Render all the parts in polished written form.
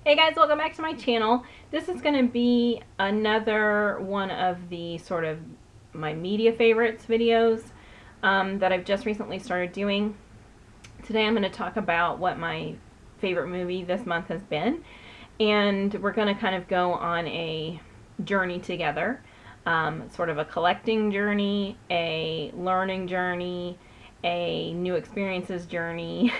Hey guys, welcome back to my channel. This is going to be another one of the sort of my media favorites videos that I've just recently started doing. Today I'm going to talk about what my favorite movie this month has been, and we're going to kind of go on a journey together, sort of a collecting journey, a learning journey, a new experiences journey.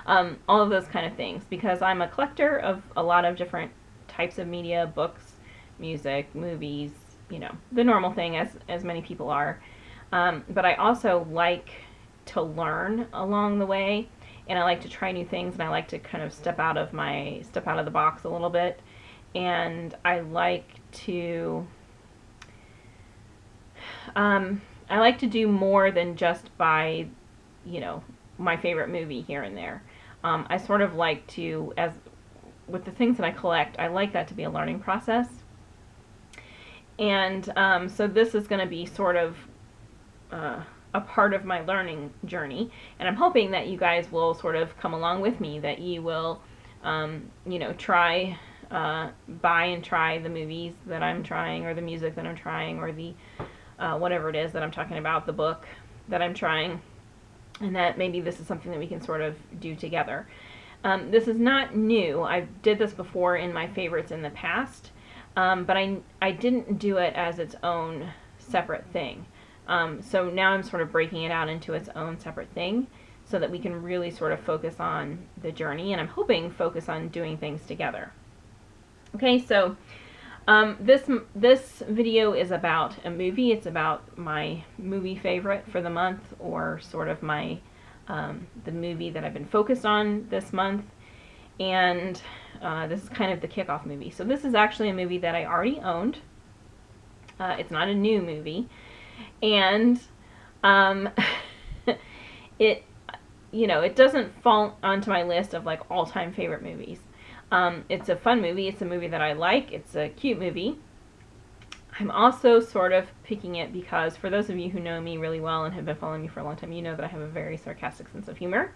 All of those kind of things, because I'm a collector of a lot of different types of media, books, music, movies, you know, the normal thing as many people are. But I also like to learn along the way, and I like to try new things, and I like to kind of step out of the box a little bit, and I like to do more than just buy, you know, my favorite movie here and there. I sort of like to, as with the things that I collect, I like that to be a learning process. And so this is going to be sort of a part of my learning journey. And I'm hoping that you guys will sort of come along with me, that you will, you know, buy and try the movies that I'm trying, or the music that I'm trying, or the whatever it is that I'm talking about, the book that I'm trying. And that maybe this is something that we can sort of do together. This is not new. I did this before in my favorites in the past, but I didn't do it as its own separate thing. So now I'm sort of breaking it out into its own separate thing, so that we can really sort of focus on the journey, and I'm hoping focus on doing things together. Okay, so this video is about a movie. It's about my movie favorite for the month, or sort of my the movie that I've been focused on this month, and this is kind of the kickoff movie. So this is actually a movie that I already owned. It's not a new movie, and it, you know, it doesn't fall onto my list of like all-time favorite movies. It's a fun movie. It's a movie that I like. It's a cute movie. I'm also sort of picking it because, for those of you who know me really well and have been following me for a long time, you know that I have a very sarcastic sense of humor.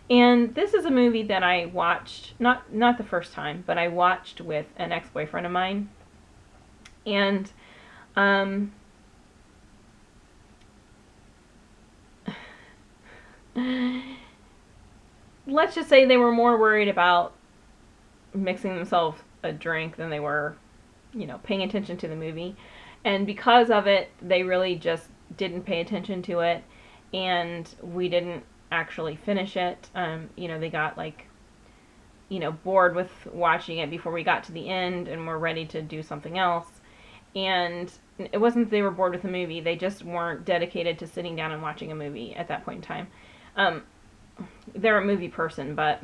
And this is a movie that I watched, not the first time, but I watched with an ex-boyfriend of mine. And let's just say they were more worried about mixing themselves a drink than they were, you know, paying attention to the movie. And because of it, they really just didn't pay attention to it, and we didn't actually finish it. You know, they got like, you know, bored with watching it before we got to the end, and were ready to do something else. And it wasn't that they were bored with the movie, they just weren't dedicated to sitting down and watching a movie at that point in time. They're a movie person, but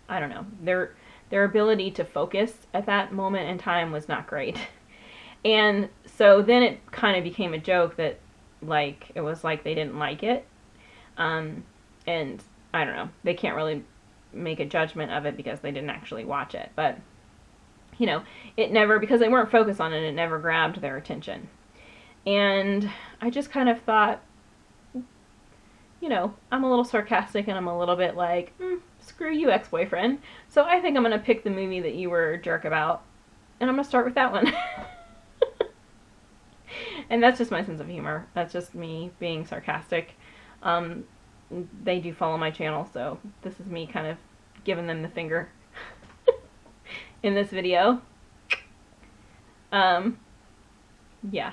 I don't know, their ability to focus at that moment in time was not great. And so then it kind of became a joke that, like, it was like they didn't like it. And I don't know, they can't really make a judgment of it because they didn't actually watch it. But, you know, it never, because they weren't focused on it, it never grabbed their attention. And I just kind of thought, you know, I'm a little sarcastic, and I'm a little bit like, screw you, ex-boyfriend. So I think I'm going to pick the movie that you were a jerk about, and I'm going to start with that one. And that's just my sense of humor. That's just me being sarcastic. They do follow my channel, so this is me kind of giving them the finger in this video. Yeah.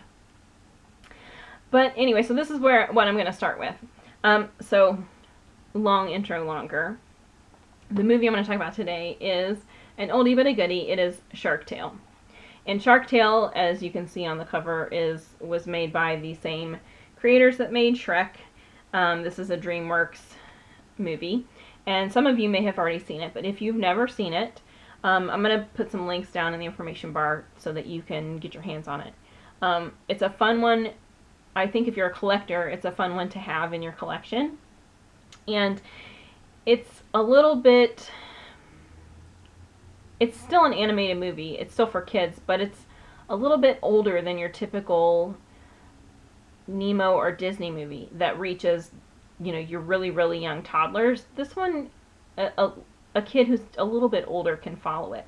But anyway, so this is what I'm going to start with. So, long intro longer. The movie I'm going to talk about today is an oldie but a goodie. It is Shark Tale. And Shark Tale, as you can see on the cover, was made by the same creators that made Shrek. This is a DreamWorks movie, and some of you may have already seen it, but if you've never seen it, I'm going to put some links down in the information bar so that you can get your hands on it. It's a fun one. I think if you're a collector, it's a fun one to have in your collection. And it's a little bit, it's still an animated movie. It's still for kids, but it's a little bit older than your typical Nemo or Disney movie that reaches, you know, your really, really young toddlers. This one a kid who's a little bit older can follow it.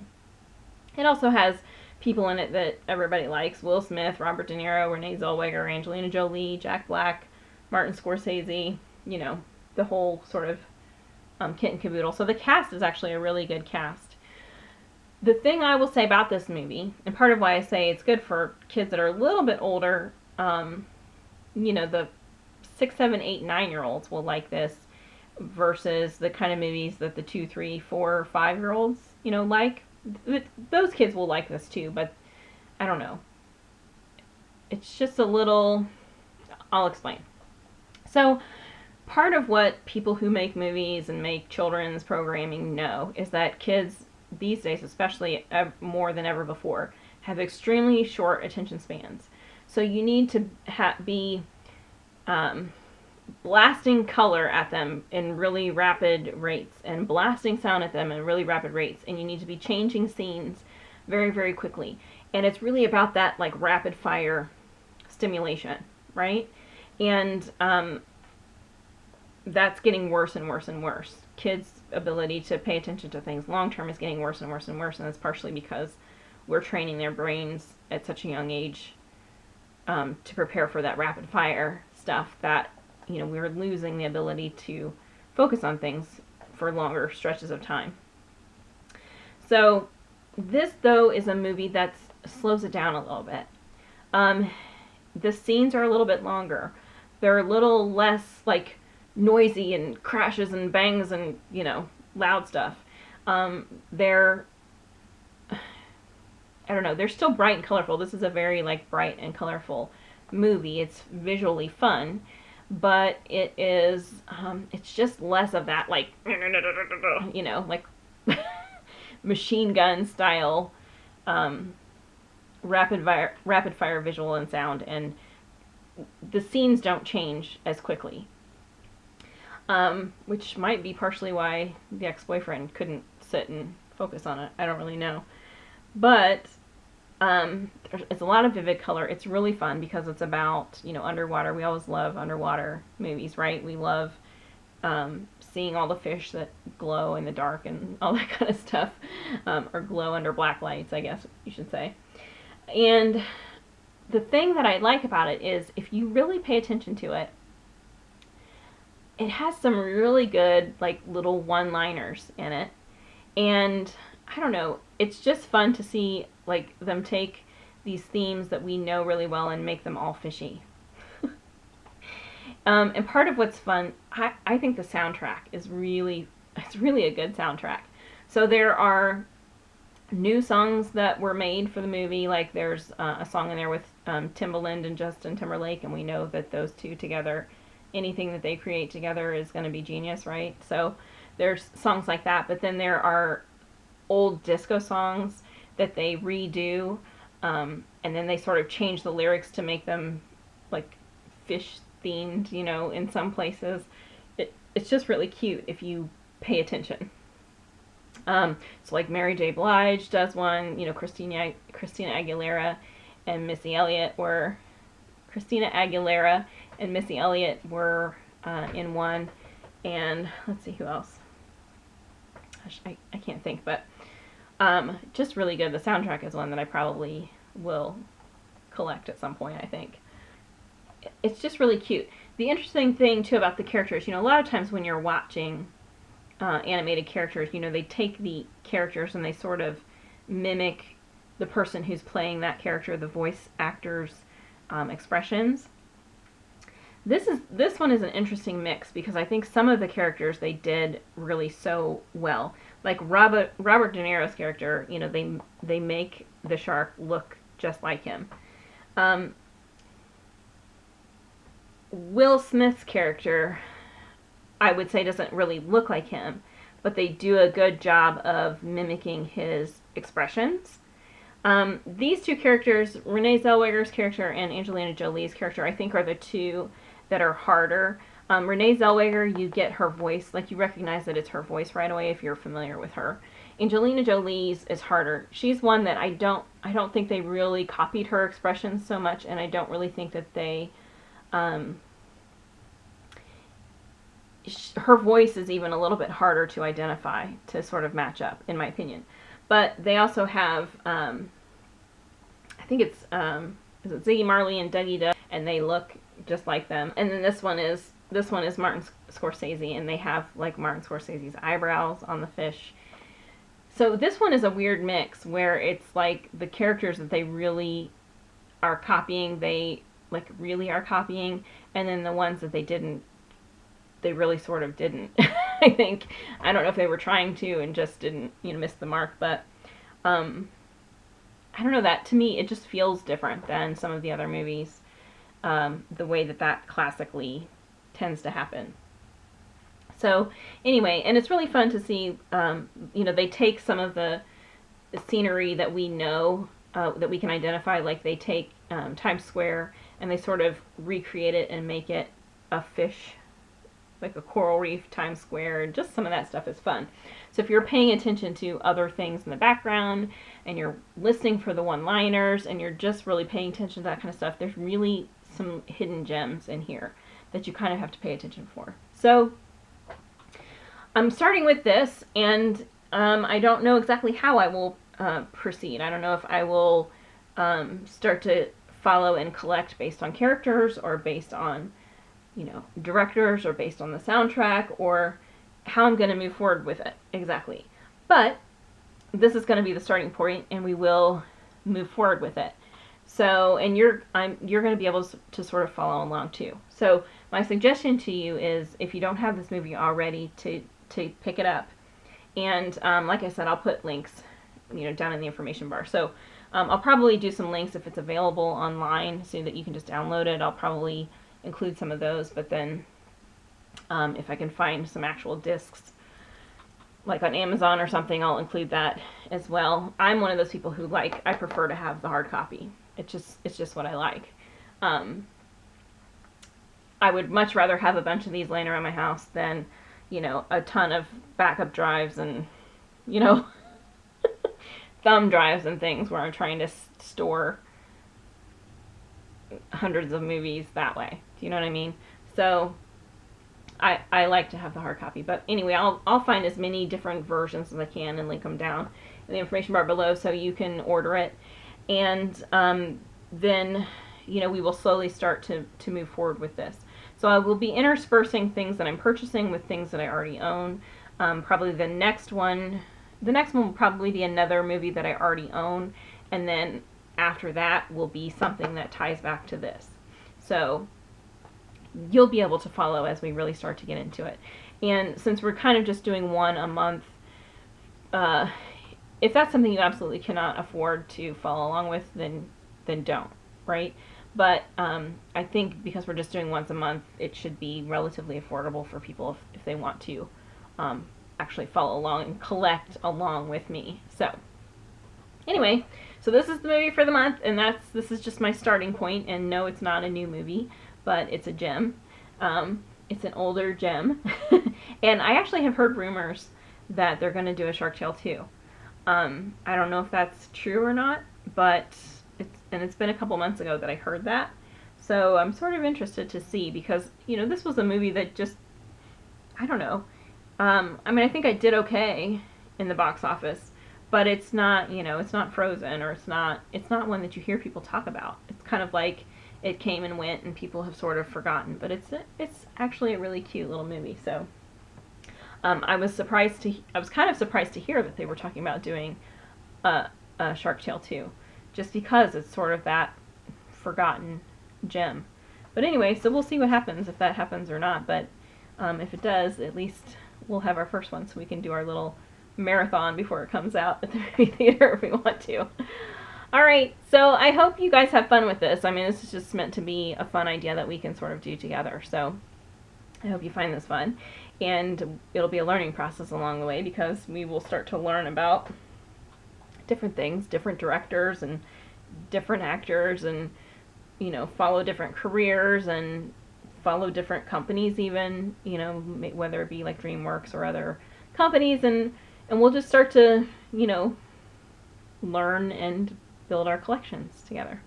It also has people in it that everybody likes: Will Smith, Robert De Niro, Renee Zellweger, Angelina Jolie, Jack Black, Martin Scorsese, you know, the whole sort of kit and caboodle. So the cast is actually a really good cast. The thing I will say about this movie, and part of why I say it's good for kids that are a little bit older, you know, the 6, 7, 8, 9-year-olds will like this versus the kind of movies that the 2, 3, 4, 5-year-olds, you know, like. Those kids will like this too, but I don't know. It's just a little... I'll explain. So, part of what people who make movies and make children's programming know is that kids these days, especially more than ever before, have extremely short attention spans. So you need to be blasting color at them in really rapid rates and blasting sound at them in really rapid rates, and you need to be changing scenes very, very quickly. And it's really about that, like, rapid fire stimulation, right? And that's getting worse and worse and worse. Kids' ability to pay attention to things long term is getting worse and worse and worse, and that's partially because we're training their brains at such a young age to prepare for that rapid fire stuff that, you know, we're losing the ability to focus on things for longer stretches of time. So this, though, is a movie that slows it down a little bit. The scenes are a little bit longer. They're a little less, like, noisy and crashes and bangs and, you know, loud stuff. They're, I don't know, they're still bright and colorful. This is a very, like, bright and colorful movie. It's visually fun, but it is, it's just less of that, like, you know, like, machine gun style, rapid fire visual and sound, and the scenes don't change as quickly. Which might be partially why the ex-boyfriend couldn't sit and focus on it. I don't really know. But it's a lot of vivid color. It's really fun because it's about, you know, underwater. We always love underwater movies, right? We love seeing all the fish that glow in the dark and all that kind of stuff. Or glow under black lights, I guess you should say. And the thing that I like about it is, if you really pay attention to it, it has some really good, like, little one-liners in it. And I don't know, it's just fun to see, like, them take these themes that we know really well and make them all fishy. And part of what's fun, I think the soundtrack is really, it's really a good soundtrack. So there are new songs that were made for the movie, like there's a song in there with Timbaland and Justin Timberlake, and we know that those two together, anything that they create together is going to be genius, right? So there's songs like that, but then there are old disco songs that they redo, and then they sort of change the lyrics to make them, like, fish themed, you know, in some places. It's just really cute if you pay attention. So, like, Mary J. Blige does one, you know, Christina Aguilera and Missy Elliott were in one, and let's see who else. Gosh, I can't think, but just really good. The soundtrack is one that I probably will collect at some point, I think. It's just really cute. The interesting thing, too, about the characters, you know, a lot of times when you're watching animated characters, you know, they take the characters and they sort of mimic the person who's playing that character, the voice actor's expressions. This one is an interesting mix because I think some of the characters they did really so well. Like Robert De Niro's character, you know, they make the shark look just like him. Will Smith's character, I would say, doesn't really look like him, but they do a good job of mimicking his expressions. These two characters, Renee Zellweger's character and Angelina Jolie's character, I think are the two that are harder. Renee Zellweger, you get her voice, like, you recognize that it's her voice right away if you're familiar with her. Angelina Jolie's is harder. She's one that I don't think they really copied her expressions so much, and I don't really think that they her voice is even a little bit harder to identify, to sort of match up, in my opinion. But they also have, I think it's, is it Ziggy Marley and Dougie Doug, and they look just like them. And then this one is Martin Scorsese, and they have like Martin Scorsese's eyebrows on the fish. So this one is a weird mix where it's like the characters that they really are copying, they like really are copying, and then the ones that they didn't, they really sort of didn't. I think, I don't know if they were trying to and just didn't, miss the mark, but I don't know, that to me it just feels different than some of the other movies, the way that classically tends to happen. So anyway, and it's really fun to see, they take some of the scenery that we know, that we can identify, like they take Times Square and they sort of recreate it and make it a fish, like a coral reef Times Square. Just some of that stuff is fun. So if you're paying attention to other things in the background and you're listening for the one-liners and you're just really paying attention to that kind of stuff, there's really some hidden gems in here that you kind of have to pay attention for. So I'm starting with this, and I don't know exactly how I will proceed. I don't know if I will start to follow and collect based on characters, or based on, directors, or based on the soundtrack, or how I'm going to move forward with it exactly. But this is going to be the starting point, and we will move forward with it. So, and you're going to be able to sort of follow along too. So my suggestion to you is, if you don't have this movie already, to pick it up. And like I said, I'll put links, down in the information bar. So I'll probably do some links if it's available online so that you can just download it. I'll probably include some of those, but then if I can find some actual discs, like on Amazon or something, I'll include that as well. I'm one of those people who I prefer to have the hard copy. It's just what I like. I would much rather have a bunch of these laying around my house than, a ton of backup drives and, thumb drives and things where I'm trying to store hundreds of movies that way. Do you know what I mean? So I like to have the hard copy. But anyway, I'll find as many different versions as I can and link them down in the information bar below so you can order it. And then, we will slowly start to move forward with this. So I will be interspersing things that I'm purchasing with things that I already own. Probably the next one will probably be another movie that I already own, and then after that will be something that ties back to this. So you'll be able to follow as we really start to get into it. And since we're kind of just doing one a month, if that's something you absolutely cannot afford to follow along with, then don't, right? But I think because we're just doing once a month, it should be relatively affordable for people if they want to actually follow along and collect along with me. So anyway, so this is the movie for the month, and this is just my starting point. And no, it's not a new movie, but it's a gem. It's an older gem. And I actually have heard rumors that they're going to do a Shark Tale 2. I don't know if that's true or not, but it's been a couple months ago that I heard that. So I'm sort of interested to see, because, this was a movie that just, I don't know. I think I did okay in the box office, but it's not, it's not Frozen, or it's not one that you hear people talk about. It's kind of like it came and went and people have sort of forgotten, but it's actually a really cute little movie. So I was kind of surprised to hear that they were talking about doing a Shark Tale 2, just because it's sort of that forgotten gem. But anyway, so we'll see what happens, if that happens or not. But if it does, at least we'll have our first one, so we can do our little marathon before it comes out at the movie theater if we want to. Alright, so I hope you guys have fun with this. This is just meant to be a fun idea that we can sort of do together. So I hope you find this fun. And it'll be a learning process along the way, because we will start to learn about different things, different directors and different actors, and follow different careers and follow different companies, even whether it be like DreamWorks or other companies, and we'll just start to learn and build our collections together.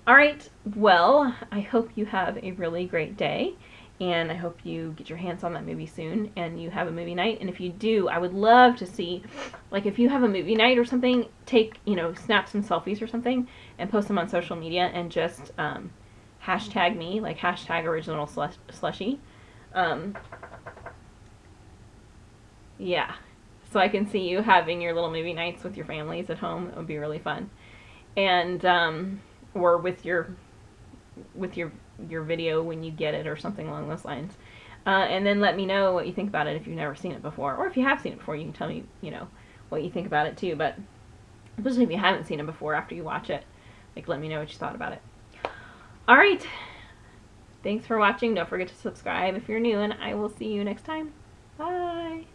Alright, well, I hope you have a really great day, and I hope you get your hands on that movie soon and you have a movie night. And if you do, I would love to see, like, if you have a movie night or something, take, snap some selfies or something and post them on social media and just hashtag me, like hashtag original slushy. Yeah, so I can see you having your little movie nights with your families at home. It would be really fun. And or with your video when you get it or something along those lines. And then let me know what you think about it if you've never seen it before. Or if you have seen it before, you can tell me, what you think about it too. But especially if you haven't seen it before, after you watch it, like, let me know what you thought about it. Alright, thanks for watching. Don't forget to subscribe if you're new, and I will see you next time. Bye!